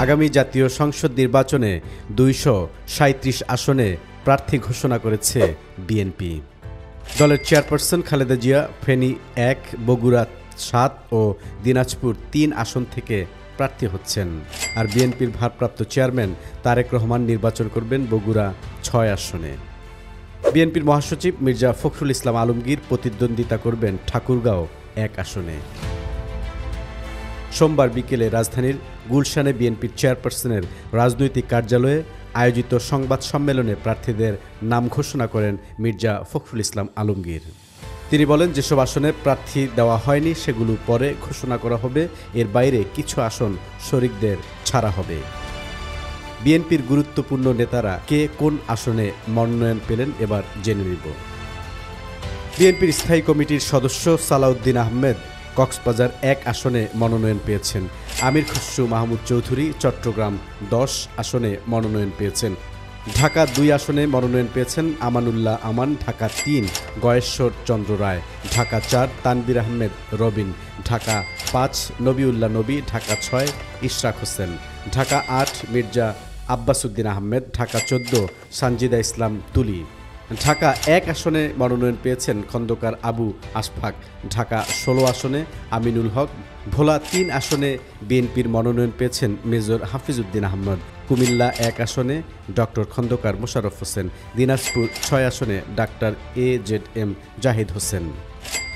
আগামী জাতীয় সংসদ নির্বাচনে 237 আসনে প্রার্থী ঘোষণা করেছে বিএনপি। দলের চেয়ারপারসন খালেদা জিয়া ফেনী 1, বগুড়া 7 ও দিনাজপুর 3 আসন থেকে প্রার্থী হচ্ছেন। আর বিএনপির ভারপ্রাপ্ত চেয়ারম্যান তারেক রহমান নির্বাচন করবেন বগুড়া 6 আসনে। বিএনপির মহাসচিব মির্জা ফখরুল ইসলাম আলমগীর প্রতিদ্বন্দ্বিতা করবেন ঠাকুরগাঁও 1 আসনে। সোমবার বিকেলে রাজধানীর গুলশানে বিএনপির চেয়ারপারসনের রাজনৈতিক কার্যালয়ে আয়োজিত সংবাদ সম্মেলনে প্রার্থীদের নাম ঘোষণা করেন মির্জা ফখরুল ইসলাম আলমগীর। তিনি বলেন, যেসব আসনে প্রার্থী দেওয়া হয়নি সেগুলো পরে ঘোষণা করা হবে। এর বাইরে কিছু আসন শরিকদের ছাড়া হবে। বিএনপির গুরুত্বপূর্ণ নেতারা কে কোন আসনে মনোনয়ন পেলেন এবার জেনে নিব। বিএনপির স্থায়ী কমিটির সদস্য সালাউদ্দিন আহমেদ কক্সবাজার 1 আসনে মনোনয়ন পেয়েছেন। আমির খসরু মাহমুদ চৌধুরী চট্টগ্রাম 10 আসনে মনোনয়ন পেয়েছেন। ঢাকা 2 আসনে মনোনয়ন পেয়েছেন আমানুল্লাহ আমান, ঢাকা 3 গয়েশ্বর চন্দ্র রায়, ঢাকা 4 তানবির আহমেদ রবিন, ঢাকা 5 নবিউল্লাহ নবী, ঢাকা 6 ইশরাক হোসেন, ঢাকা 8 মির্জা আব্বাসউদ্দিন আহমেদ, ঢাকা 14 সানজিদা ইসলাম তুলি। ঢাকা 1 আসনে মনোনয়ন পেয়েছেন খন্দকার আবু আশফাক, ঢাকা 16 আসনে আমিনুল হক, ভোলা 3 আসনে বিএনপির মনোনয়ন পেয়েছেন মেজর হাফিজউদ্দিন আহমদ, কুমিল্লা 1 আসনে ডক্টর খন্দকার মোশাররফ হোসেন, দিনাজপুর 6 আসনে ডাক্তার AZM জাহিদ হোসেন।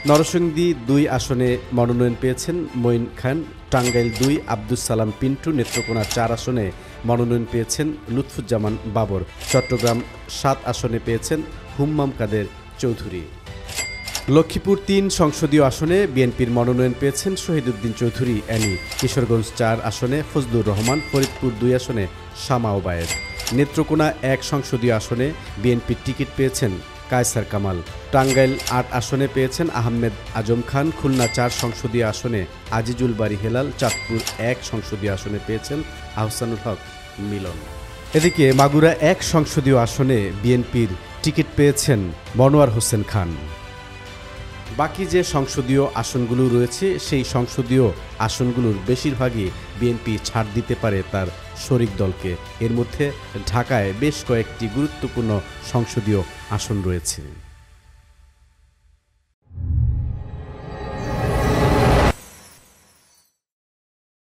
নরসিংদী 2 আসনে মনোনয়ন পেয়েছেন মঈন খান, টাঙ্গাইল 2 আব্দুস সালাম পিন্টু, নেত্রকোনা 4 আসনে মনোনয়ন পেয়েছেন লুৎফুজ্জামান বাবর, চট্টগ্রাম 7 আসনে পেয়েছেন হুম্মাম কাদের চৌধুরী। লক্ষ্মীপুর 3 সংসদীয় আসনে বিএনপির মনোনয়ন পেয়েছেন শহীদউদ্দিন চৌধুরী অ্যানি, কিশোরগঞ্জ 4 আসনে ফজলুর রহমান, ফরিদপুর 2 আসনে শামা ওবায়েদ। নেত্রকোনা 1 সংসদীয় আসনে বিএনপির টিকিট পেয়েছেন কায়সার কামাল, টাঙ্গাইল 8 আসনে পেয়েছেন আহমেদ আজম খান, খুলনা 4 সংসদীয় আসনে আজিজুল বারী হেলাল, চাঁদপুর 1 সংসদীয় আসনে পেয়েছেন আহসানুল হক মিলন। এদিকে মাগুরা 1 সংসদীয় আসনে বিএনপির টিকিট পেয়েছেন মনোয়ার হোসেন খান। বাকি যে সংসদীয় আসনগুলো রয়েছে সেই সংসদীয় আসনগুলোর বেশিরভাগই বিএনপি ছাড় দিতে পারে তার শরিক দলকে। এর মধ্যে ঢাকায় বেশ কয়েকটি গুরুত্বপূর্ণ সংসদীয় আসন রয়েছে।